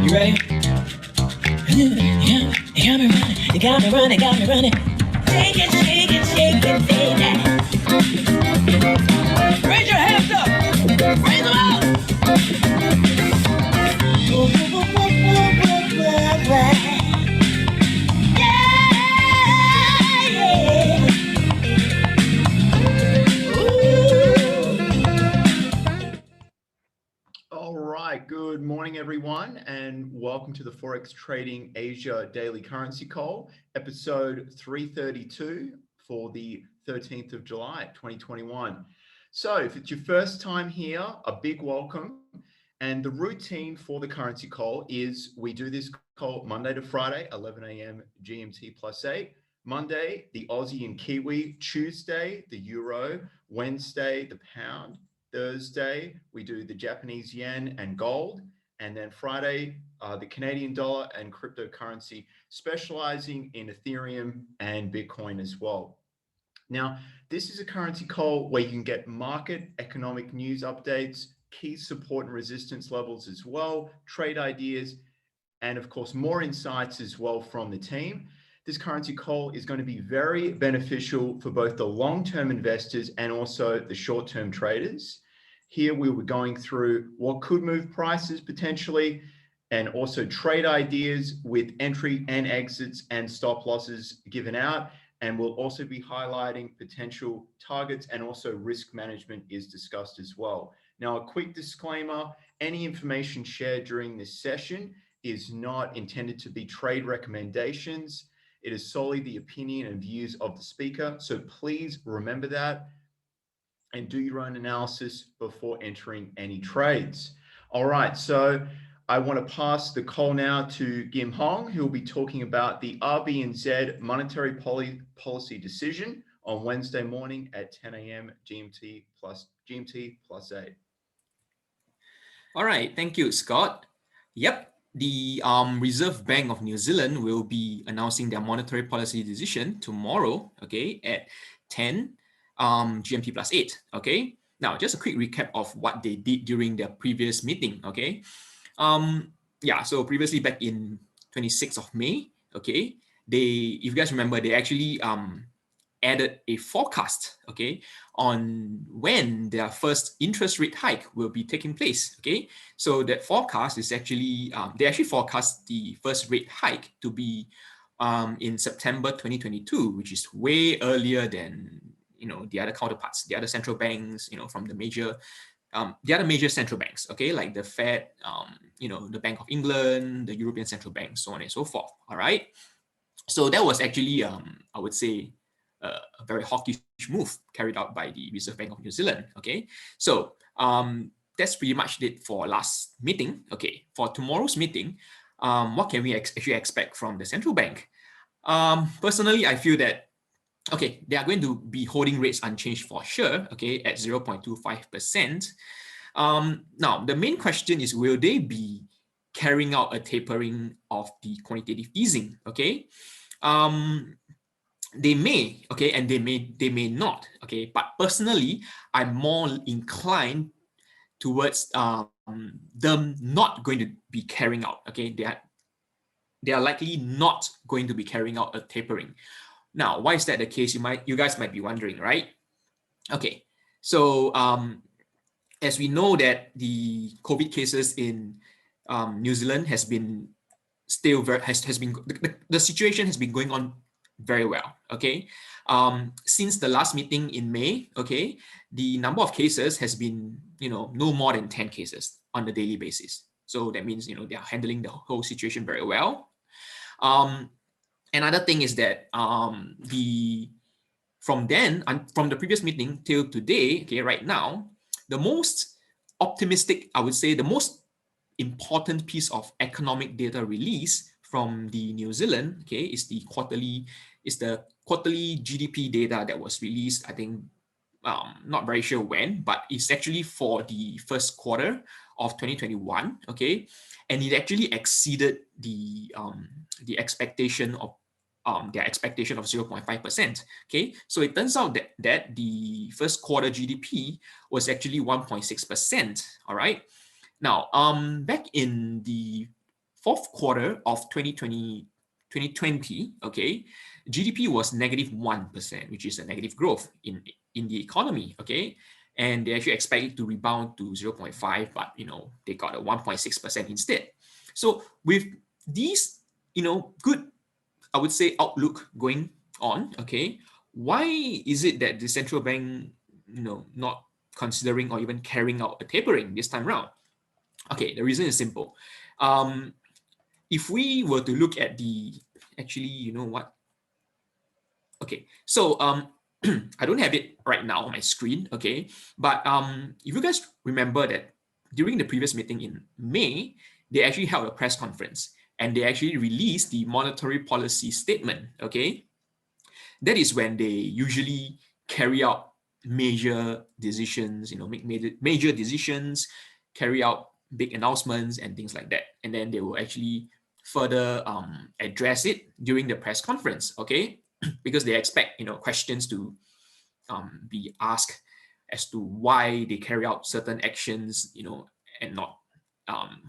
You ready? Yeah, you got me running, you got me running, got me running. Shake it, shake it, shake it, baby. Raise your hands up, raise them out. All right, good morning, everyone, and welcome to the Forex Trading Asia Daily Currency Call, episode 332 for the 13th of July, 2021. So if it's your first time here, a big welcome. And the routine for the currency call is we do this call Monday to Friday, 11 a.m. GMT +8. Monday, the Aussie and Kiwi. Tuesday, the Euro. Wednesday, the Pound. Thursday, we do the Japanese yen and gold. And then Friday, the Canadian dollar and cryptocurrency, specializing in Ethereum and Bitcoin as well. Now, this is a currency call where you can get market economic news updates, key support and resistance levels as well, trade ideas, and of course, more insights as well from the team. This currency call is going to be very beneficial for both the long-term investors and also the short-term traders. Here we were going through what could move prices potentially, and also trade ideas with entry and exits and stop losses given out. And we'll also be highlighting potential targets, and also risk management is discussed as well. Now, a quick disclaimer, any information shared during this session is not intended to be trade recommendations. It is solely the opinion and views of the speaker. So please remember that and do your own analysis before entering any trades. All right, so I want to pass the call now to Gim Hong, who will be talking about the RBNZ monetary policy decision on Wednesday morning at 10 a.m. GMT +8. All right, thank you, Scott. Yep, the Reserve Bank of New Zealand will be announcing their monetary policy decision tomorrow, okay, at 10 GMT +8, okay? Now, just a quick recap of what they did during their previous meeting, okay? Yeah, so previously back in 26th of May, okay, if you guys remember, they actually added a forecast, okay, on when their first interest rate hike will be taking place, okay? So that forecast is actually, they actually forecast the first rate hike to be in September 2022, which is way earlier than, the other counterparts, the other central banks, from the other major central banks, okay, like the Fed, the Bank of England, the European Central Bank, so on and so forth, all right? So that was actually, I would say, a very hawkish move carried out by the Reserve Bank of New Zealand, okay? So that's pretty much it for last meeting, okay? For tomorrow's meeting, what can we actually expect from the central bank? Personally, I feel that, okay, they are going to be holding rates unchanged for sure, okay, at 0.25%. Now, the main question is, will they be carrying out a tapering of the quantitative easing, okay? They may, okay, and they may not, okay. But personally, I'm more inclined towards them not going to be carrying out, okay. They are likely not going to be carrying out a tapering. Now, why is that the case? You guys might be wondering, right? Okay, so as we know that the COVID cases in New Zealand has been still the situation has been going on very well, okay? Since the last meeting in May, okay, the number of cases has been, no more than 10 cases on a daily basis. So that means, they are handling the whole situation very well. Another thing is that from the previous meeting till today, okay, right now, the most optimistic, I would say, the most important piece of economic data release from the New Zealand, okay, is the quarterly GDP data that was released, I think, not very sure when, but it's actually for the first quarter of 2021, okay, and it actually exceeded the expectation of their expectation of 0.5%. Okay, so it turns out that the first quarter GDP was actually 1.6%. All right. Now, back in the fourth quarter of 2020, okay, GDP was -1%, which is a negative growth in the economy, okay, and they actually expect it to rebound to 0.5, but they got a 1.6% instead. So with these good, I would say, outlook going on, okay, why is it that the central bank not considering or even carrying out a tapering this time around? Okay, the reason is simple. If we were to look at the, actually, you know what? Okay, so I don't have it right now on my screen, okay? But if you guys remember that during the previous meeting in May, they actually held a press conference and they actually released the monetary policy statement, okay? That is when they usually carry out major decisions, make major decisions, carry out big announcements and things like that. And then they will actually further address it during the press conference, okay? Because they expect, questions to be asked as to why they carry out certain actions, and not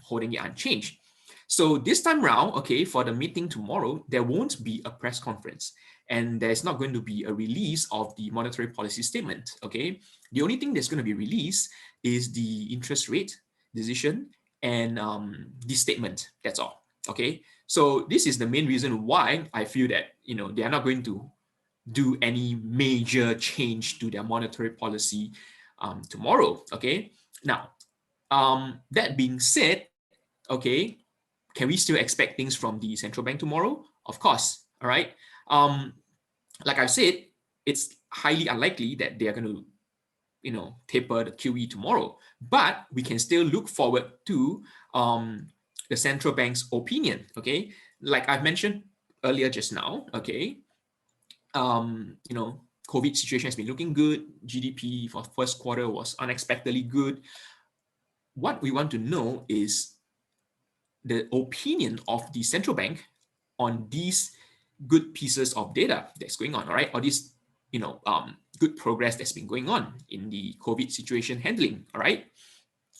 holding it unchanged. So this time round, okay, for the meeting tomorrow, there won't be a press conference and there's not going to be a release of the monetary policy statement, okay? The only thing that's going to be released is the interest rate decision and this statement, that's all, okay? So this is the main reason why I feel that, they are not going to do any major change to their monetary policy tomorrow, okay? Now, that being said, okay, can we still expect things from the central bank tomorrow? Of course, all right? Like I've said, it's highly unlikely that they are going to, taper the QE tomorrow, but we can still look forward to the central bank's opinion, okay? Like I've mentioned earlier just now, okay, COVID situation has been looking good. GDP for first quarter was unexpectedly good. What we want to know is the opinion of the central bank on these good pieces of data that's going on, all right? Or this, good progress that's been going on in the COVID situation handling, all right?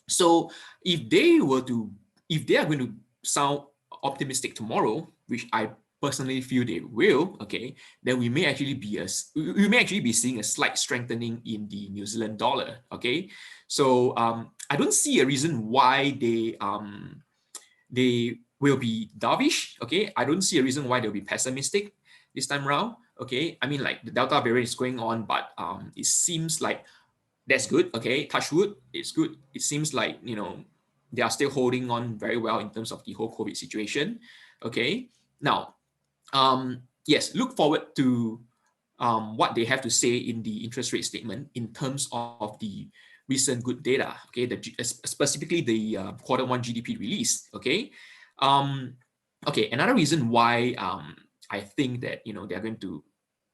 So if they are going to sound optimistic tomorrow, which I personally feel they will, okay, then we may actually be seeing a slight strengthening in the New Zealand dollar, okay? So I don't see a reason why they will be dovish, okay? I don't see a reason why they'll be pessimistic this time around, okay? I mean, like the Delta variant is going on, but it seems like that's good, okay? Touch wood, it's good. It seems like, they are still holding on very well in terms of the whole COVID situation, okay? Now, yes, look forward to what they have to say in the interest rate statement in terms of the recent good data, okay, specifically the quarter one GDP release, okay. Okay, another reason why I think that they're going to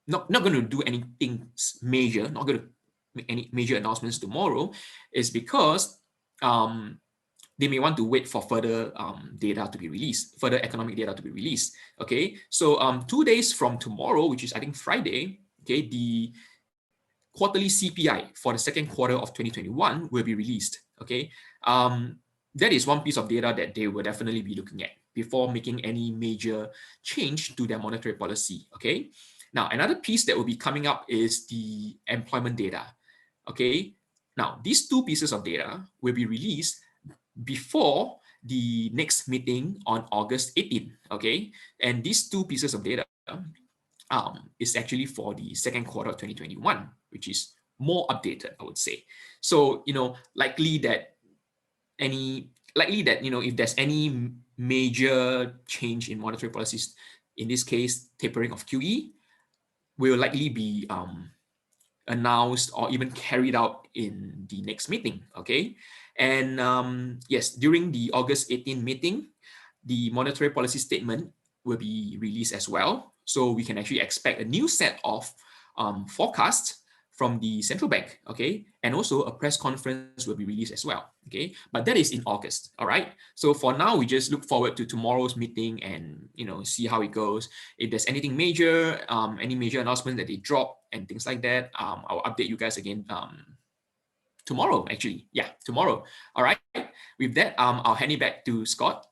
not going to do anything major, not going to make any major announcements tomorrow, is because they may want to wait for further data to be released, further economic data to be released. Okay, so 2 days from tomorrow, which is I think Friday, okay, the quarterly CPI for the second quarter of 2021 will be released. Okay, that is one piece of data that they will definitely be looking at before making any major change to their monetary policy. Okay, now another piece that will be coming up is the employment data. Okay, now these two pieces of data will be released before the next meeting on August 18. Okay, and these two pieces of data is actually for the second quarter of 2021, which is more updated, I would say. So, likely that if there's any major change in monetary policies, in this case, tapering of QE, will likely be announced or even carried out in the next meeting, okay? And yes, during the August 18 meeting, the monetary policy statement will be released as well. So we can actually expect a new set of forecasts from the central bank, okay? And also a press conference will be released as well, okay? But that is in August, all right? So for now, we just look forward to tomorrow's meeting and, see how it goes. If there's anything major, any major announcement that they drop and things like that, I'll update you guys again tomorrow, actually. Yeah, tomorrow. All right. With that, I'll hand it back to Scott.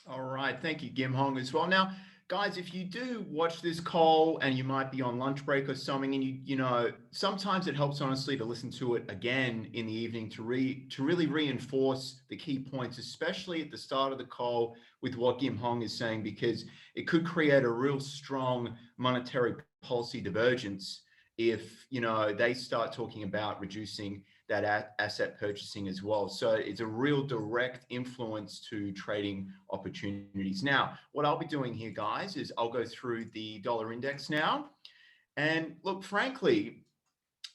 All right. Thank you, Gim Hong, as well. Now, guys, if you do watch this call and you might be on lunch break or something, and you know, sometimes it helps honestly to listen to it again in the evening to really reinforce the key points, especially at the start of the call with what Gim Hong is saying, because it could create a real strong monetary policy divergence if, you know, they start talking about reducing that asset purchasing as well. So it's a real direct influence to trading opportunities. Now, what I'll be doing here, guys, is I'll go through the dollar index now. And look, frankly,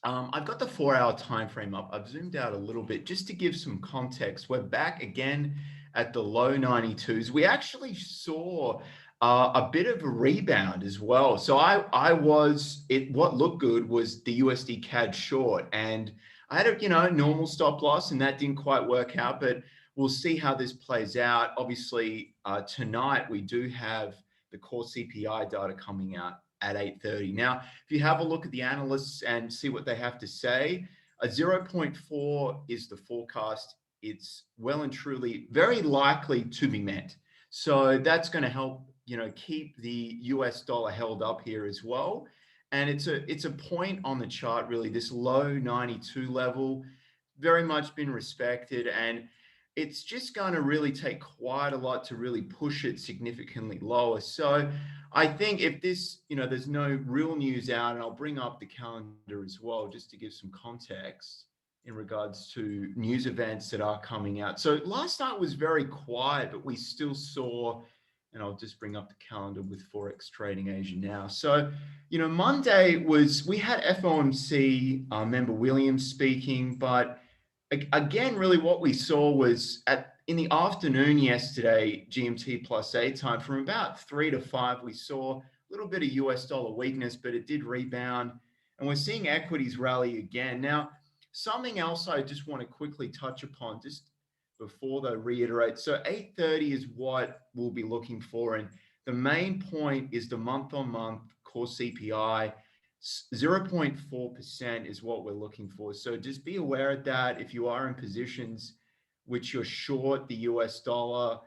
I've got the 4-hour time frame up. I've zoomed out a little bit just to give some context. We're back again at the low 92s. We actually saw a bit of a rebound as well. So what looked good was the USD CAD short, and I had a normal stop loss, and that didn't quite work out, but we'll see how this plays out. Obviously, tonight we do have the core CPI data coming out at 8:30. Now, if you have a look at the analysts and see what they have to say, a 0.4 is the forecast. It's well and truly very likely to be met. So that's going to help, keep the US dollar held up here as well. And it's a point on the chart, really, this low 92 level, very much been respected. And it's just going to really take quite a lot to really push it significantly lower. So I think if this, there's no real news out, and I'll bring up the calendar as well, just to give some context in regards to news events that are coming out. So last night was very quiet, but we still saw, and I'll just bring up the calendar with Forex Trading Asia now. So, Monday we had FOMC member Williams speaking, but again, really what we saw was in the afternoon yesterday, GMT plus 8 time, from about 3 to 5, we saw a little bit of US dollar weakness, but it did rebound, and we're seeing equities rally again. Now, something else I just want to quickly touch upon just before they reiterate. So 8:30 is what we'll be looking for, and the main point is the month-on-month core CPI. 0.4% is what we're looking for. So just be aware of that. If you are in positions which you're short the US dollar,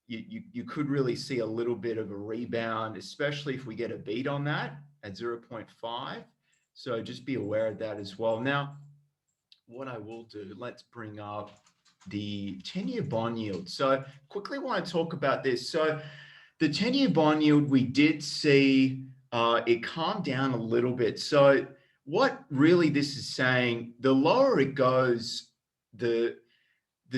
you could really see a little bit of a rebound, especially if we get a beat on that at 0.5. So just be aware of that as well. Now, what I will do, let's bring up the 10-year bond yield. So quickly want to talk about this. So the 10-year bond yield, we did see it calmed down a little bit. So what really this is saying, the lower it goes, the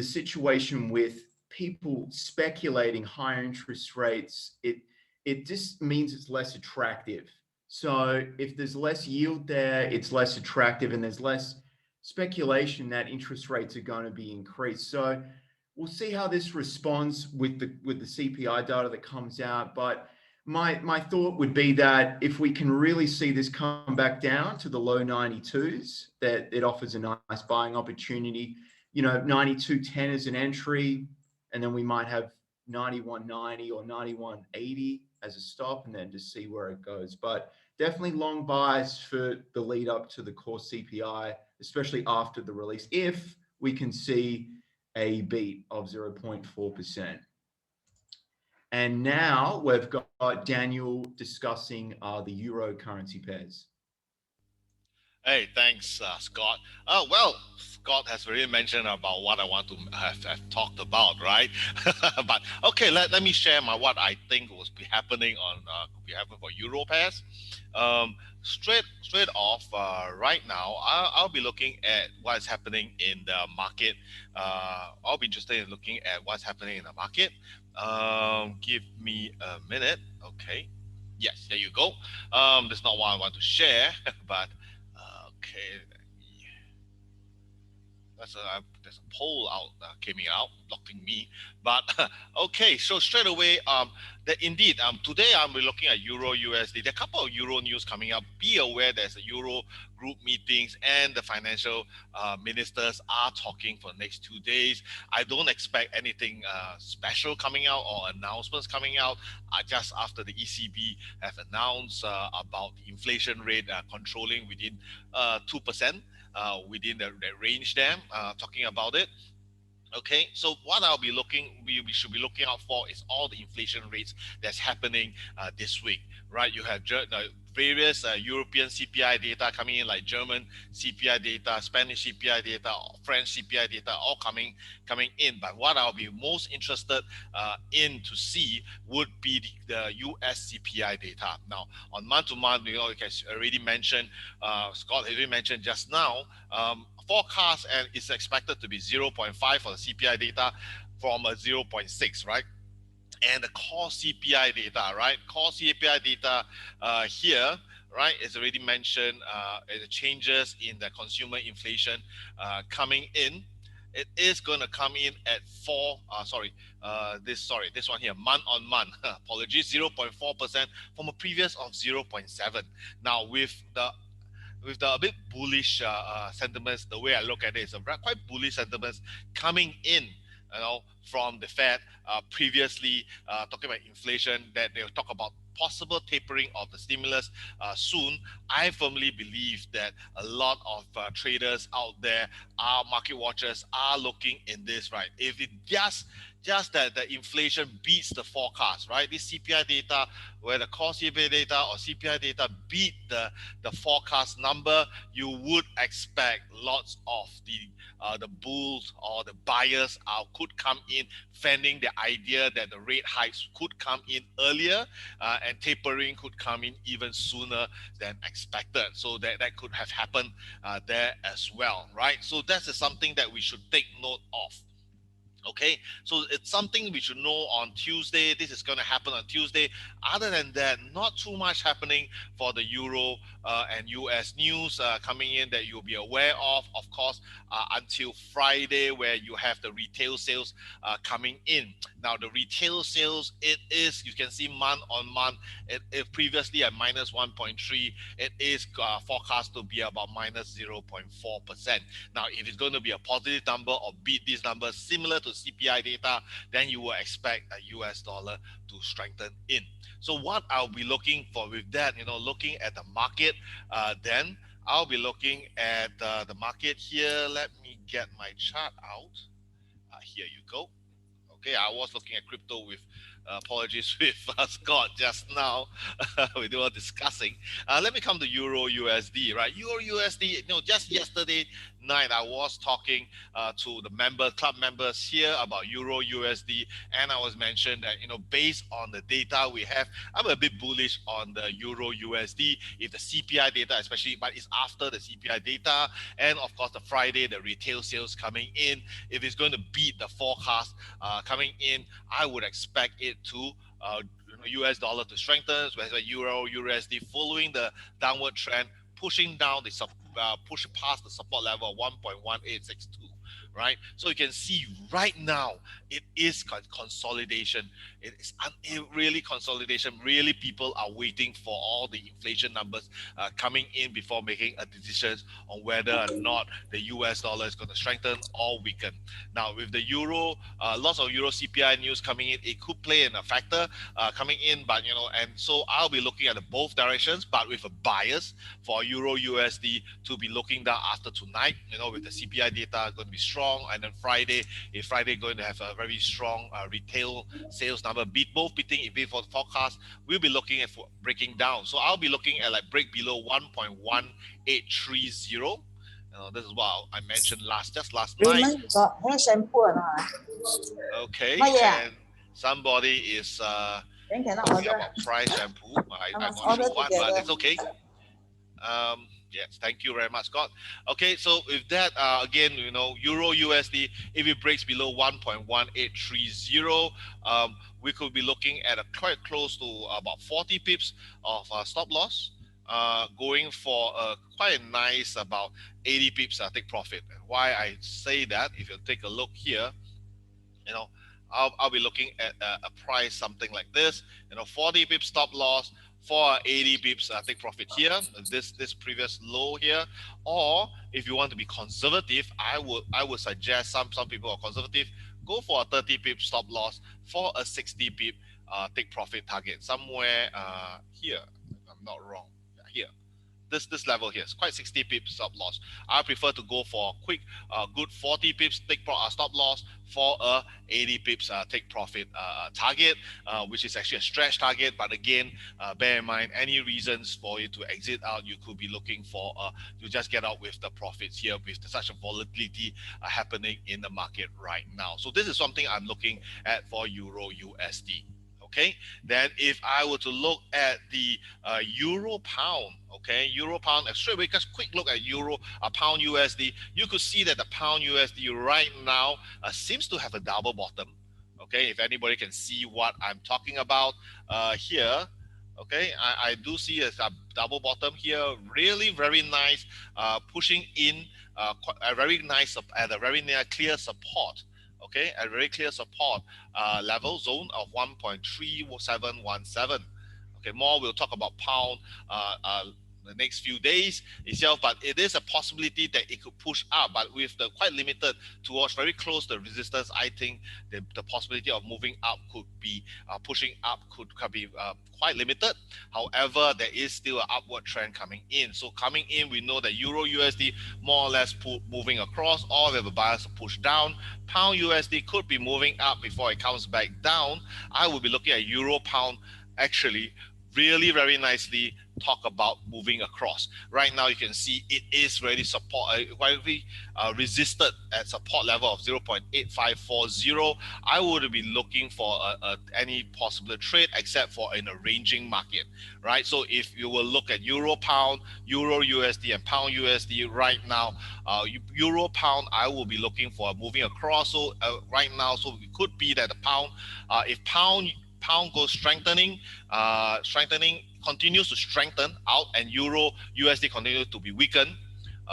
situation with people speculating higher interest rates, it just means it's less attractive. So if there's less yield there, it's less attractive, and there's less speculation that interest rates are going to be increased. So we'll see how this responds with the CPI data that comes out. But my thought would be that if we can really see this come back down to the low 92s, that it offers a nice buying opportunity. 92.10 is an entry, and then we might have 91.90 or 91.80 as a stop, and then just see where it goes. But definitely long buys for the lead up to the core CPI, especially after the release, if we can see a beat of 0.4%. And now we've got Daniel discussing the euro currency pairs. Hey, thanks, Scott. Well, Scott has already mentioned about what I want to have talked about, right? But okay, let me share what I think will be happening for euro pairs. Straight off, right now, I'll be looking at what's happening in the market. I'll be interested in looking at what's happening in the market. Give me a minute. Okay. Yes, there you go. That's not what I want to share, but okay. There's a poll out blocking me, but okay. So straight away, indeed, today I'm looking at Euro USD. There are a couple of Euro news coming up. Be aware there's a Euro group meetings, and the financial ministers are talking for the next 2 days. I don't expect anything special coming out or announcements coming out. Just after the ECB have announced about the inflation rate controlling within 2%. Within the range there, talking about it. Okay, so what we should be looking out for is all the inflation rates that's happening this week, right? You have various European CPI data coming in, like German CPI data, Spanish CPI data, French CPI data, all coming in. But what I'll be most interested in to see would be the US CPI data. Now, on month to month, like I already mentioned, Scott has already mentioned just now. Forecast and is expected to be 0.5 for the CPI data from a 0.6, right? And the core CPI data, right? Core CPI data here, right, is already mentioned. The changes in the consumer inflation coming in. It is going to come in at this one here, month on month. Apologies, 0.4% from a previous of 0.7. Now with the a bit bullish sentiments, the way I look at it is a quite bullish sentiments coming in, from the Fed previously talking about inflation, that they'll talk about possible tapering of the stimulus soon. I firmly believe that a lot of traders out there, our market watchers, are looking in this, right? If it just that the inflation beats the forecast, right? This CPI data, where the core CPI data or CPI data beat the forecast number, you would expect lots of the bulls or the buyers could come in, fending the idea that the rate hikes could come in earlier, and tapering could come in even sooner than expected. So that could have happened there as well, right? So that is something that we should take note of. Okay, so it's something we should know on Tuesday. This is going to happen on Tuesday. Other than that, not too much happening for the Euro and US news coming in that you'll be aware of. Of course, until Friday, where you have the retail sales coming in. Now, the retail sales, it is, you can see month on month, it previously at minus 1.3, it is forecast to be about minus 0.4%. Now, if it's going to be a positive number or beat these numbers similar to CPI data, then you will expect a US dollar to strengthen in. So what I'll be looking for with that, looking at the market, then I'll be looking at the market here. Let me get my chart out. Here you go. Okay, I was looking at crypto with apologies with Scott just now. We were discussing. Let me come to Euro USD, right? Euro USD, just yesterday night I was talking to the club members here about Euro USD, and I was mentioned that based on the data we have, I'm a bit bullish on the Euro USD. If the CPI data, especially, but it's after the CPI data, and of course the Friday the retail sales coming in, if it's going to beat the forecast coming in, I would expect it to US dollar to strengthen, whereas Euro USD following the downward trend, pushing down push past the support level of 1.1862, right? So you can see right now it is consolidation. It is really consolidation. Really, people are waiting for all the inflation numbers coming in before making a decision on whether or not the US dollar is going to strengthen or weaken. Now, with the euro, lots of euro CPI news coming in, it could play a factor coming in, but and so I'll be looking at both directions, but with a bias for Euro USD to be looking down after tonight, with the CPI data going to be strong, and then Friday going to have a very strong retail sales number, beating for the forecast, we'll be looking at breaking down. So I'll be looking at break below 1.1830. This is what I mentioned last night. Hair shampoo or not? Okay, yeah. and somebody is Then cannot talking order. about price shampoo. I'm not order sure what, but together. it's okay. Yes, thank you very much, Scott. Okay, so with that, again, Euro USD, if it breaks below 1.1830, we could be looking at quite close to about 40 pips of stop loss, going for quite a nice about 80 pips take profit. And why I say that, if you take a look here, I'll be looking at a price something like this, 40 pips stop loss, for 80 pips take profit here, this previous low here. Or if you want to be conservative, I would suggest, some people are conservative, go for a 30 pip stop loss for a 60 pip take profit target somewhere here, if I'm not wrong. Here, this level here. It's quite 60 pips stop loss. I prefer to go for a quick, good 40 pips stop loss for a 80 pips take profit target, which is actually a stretch target. But again, bear in mind, any reasons for you to exit out, you could be looking for to just get out with the profits here with such a volatility happening in the market right now. So this is something I'm looking at for Euro USD. Okay, then if I were to look at the Euro Pound, okay, Euro Pound, straight away, just quick look at Euro Pound USD, you could see that the Pound USD right now seems to have a double bottom. Okay, if anybody can see what I'm talking about here. Okay, I do see a double bottom here, really very nice, pushing in a very nice at a very near clear support. Okay, a very clear support level zone of 1.3717. Okay, more we'll talk about pound the next few days itself, but it is a possibility that it could push up, but with the quite limited towards very close to resistance. I think the possibility of moving up could be pushing up could be quite limited. However, there is still an upward trend coming in. So coming in, we know that Euro USD more or less moving across, or we have a bias to push down. Pound USD could be moving up before it comes back down. I will be looking at Euro Pound actually really very nicely talk about moving across. Right now, you can see it is really resisted at support level of 0.8540. I would be looking for any possible trade except for in a ranging market, right? So if you will look at Euro Pound, Euro USD, and Pound USD right now, Euro Pound, I will be looking for moving across. So right now, so it could be that the pound, if pound goes strengthening, continues to strengthen out, and Euro USD continues to be weakened,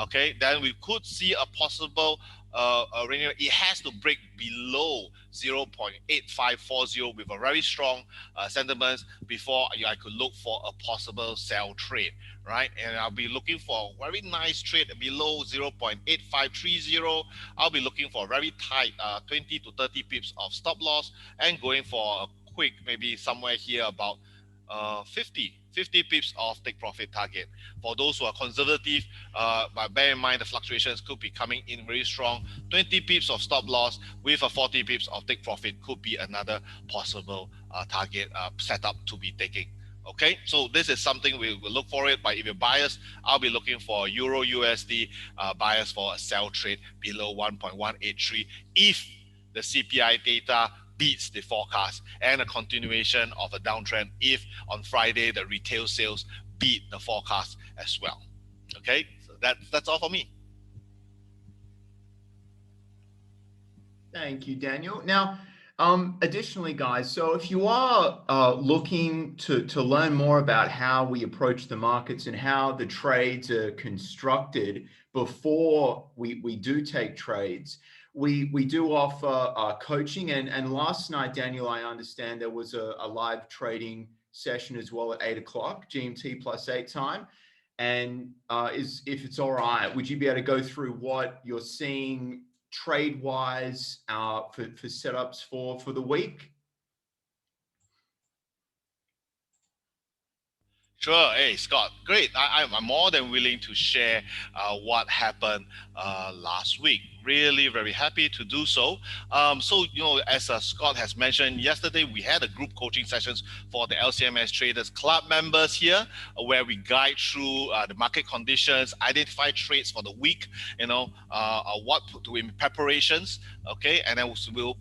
okay, then we could see a possible it has to break below 0.8540 with a very strong sentiments before I could look for a possible sell trade, right? And I'll be looking for a very nice trade below 0.8530. I'll be looking for a very tight 20 to 30 pips of stop loss and going for a quick maybe somewhere here about 50 pips of take profit target. For those who are conservative, but bear in mind the fluctuations could be coming in very strong. 20 pips of stop loss with a 40 pips of take profit could be another possible target setup to be taking. Okay, so this is something we will look for it. But if you're biased, I'll be looking for Euro USD bias for a sell trade below 1.183 if the CPI data beats the forecast, and a continuation of a downtrend if on Friday the retail sales beat the forecast as well. Okay, so that's all for me. Thank you, Daniel. Now, additionally, guys, so if you are looking to learn more about how we approach the markets and how the trades are constructed before we do take trades, we do offer coaching. And last night, Daniel, I understand there was a live trading session as well at 8 o'clock GMT +8 time. And if it's all right, would you be able to go through what you're seeing trade wise for setups for the week? Sure. Hey, Scott, great. I'm more than willing to share what happened last week. Really very happy to do so. So, you know, as Scott has mentioned, yesterday we had a group coaching sessions for the LCMS Traders Club members here, where we guide through the market conditions, identify trades for the week, you know, what to do in preparations, okay? And then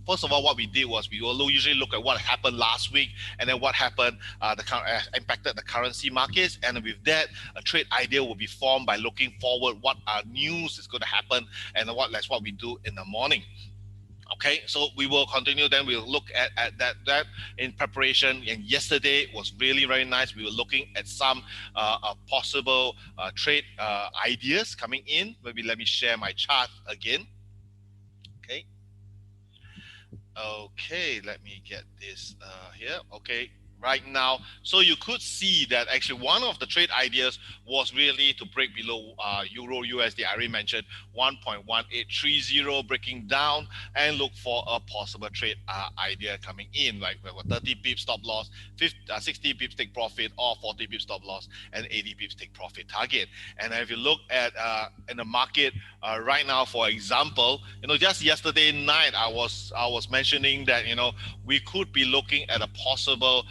first of all, what we did was we will usually look at what happened last week and then what happened impacted the currency markets. And with that, a trade idea will be formed by looking forward what news is going to happen and that's what we do in the morning. Okay, so we will continue. Then we'll look at that in preparation. And yesterday was really very nice. We were looking at some possible trade ideas coming in. Maybe let me share my chart again. Okay, let me get this here. Okay, right now. So you could see that actually one of the trade ideas was really to break below Euro USD. I already mentioned 1.1830, breaking down and look for a possible trade idea coming in, like 30 pips stop loss, 60 pips take profit, or 40 pips stop loss and 80 pips take profit target. And if you look at in the market right now, for example, just yesterday night I was mentioning that we could be looking at a possible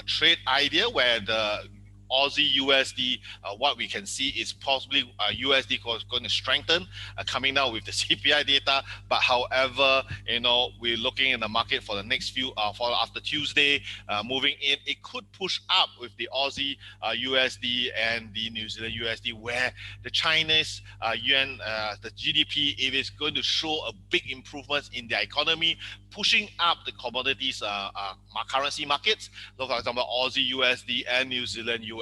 trade idea where the Aussie USD, what we can see is possibly USD going to strengthen coming down with the CPI data. But however, we're looking in the market for the next few, for after Tuesday, moving in, it could push up with the Aussie USD and the New Zealand USD, where the Chinese yuan, the GDP, if it's going to show a big improvement in their economy, pushing up the commodities currency markets. So for example, Aussie USD and New Zealand USD.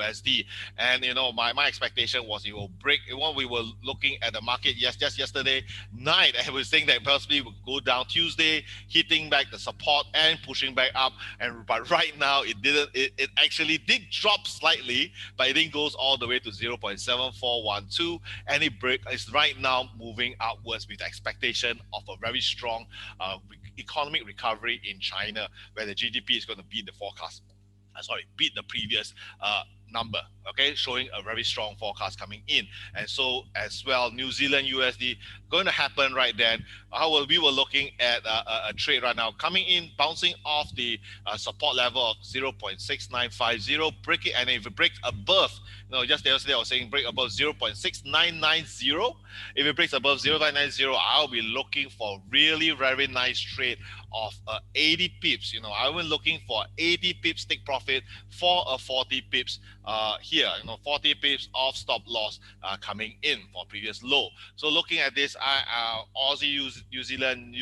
And my expectation was it will break. When we were looking at the market just yesterday night, I was saying that possibly will go down Tuesday, hitting back the support and pushing back up. But right now it didn't. It actually did drop slightly, but it didn't go all the way to 0.7412, and it's right now moving upwards with the expectation of a very strong economic recovery in China, where the GDP is going to beat the forecast. Beat the previous number, okay, showing a very strong forecast coming in. And so as well, New Zealand USD going to happen right then. We were looking at a trade right now coming in, bouncing off the support level of 0.6950, break it, and if it breaks above, just yesterday I was saying break above 0.6990. If it breaks above 0.90, I'll be looking for really very nice trade of 80 pips. I was looking for 80 pips take profit for a 40 pips here, 40 pips of stop loss coming in for previous low. So looking at this, Aussie, New Zealand,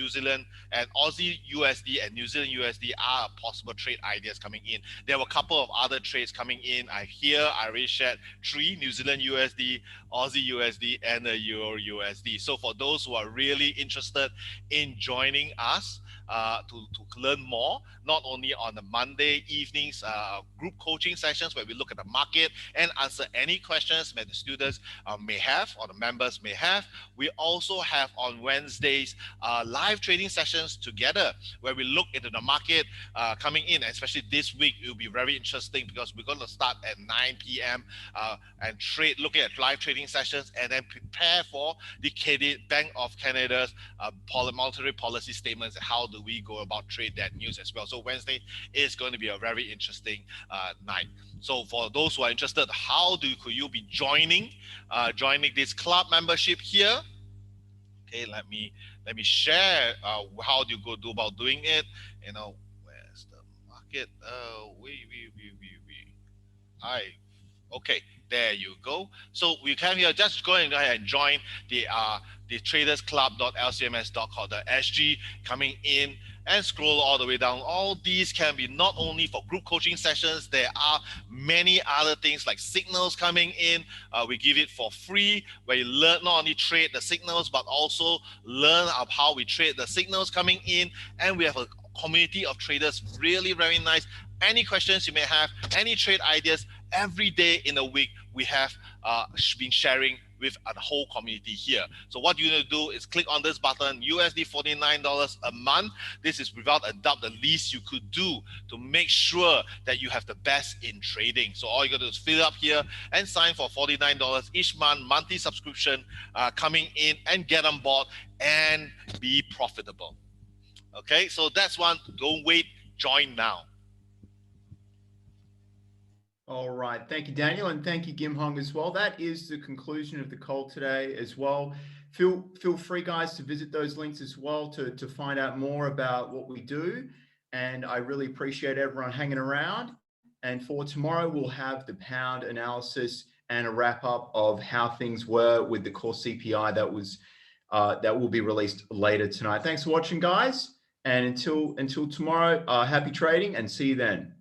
and Aussie USD and New Zealand USD are possible trade ideas coming in. There were a couple of other trades coming in. I already shared 3: New Zealand USD, Aussie USD, and the Euro USD. So for those who are really interested in joining us to learn more, not only on the Monday evenings group coaching sessions where we look at the market and answer any questions that the students may have or the members may have, we also have on Wednesdays live trading sessions together where we look into the market coming in. Especially this week, it will be very interesting because we're going to start at 9 p.m. And looking at live trading sessions, and then prepare for the Bank of Canada's monetary policy statements. How do we go about trade that news as well? So Wednesday is going to be a very interesting night. So for those who are interested, could you be joining this club membership here? Okay, let me share how do you go about doing it. Where's the market? Okay, there you go. So we can here just go ahead and join the tradersclub.lcms.co.sg coming in and scroll all the way down. All these can be not only for group coaching sessions, there are many other things like signals coming in. We give it for free, where you learn not only trade the signals, but also learn of how we trade the signals coming in. And we have a community of traders, really very nice. Any questions you may have, any trade ideas, every day in a week, we have been sharing with the whole community here. So what you're going to do is click on this button, USD $49 a month. This is without a doubt the least you could do to make sure that you have the best in trading. So all you got to do is fill up here and sign for $49 each month, monthly subscription coming in, and get on board and be profitable. Okay, so that's one. Don't wait, join now. All right. Thank you, Daniel. And thank you, Gim Hong, as well. That is the conclusion of the call today as well. Feel free, guys, to visit those links as well to find out more about what we do. And I really appreciate everyone hanging around. And for tomorrow, we'll have the pound analysis and a wrap up of how things were with the core CPI that will be released later tonight. Thanks for watching, guys. And until tomorrow, happy trading and see you then.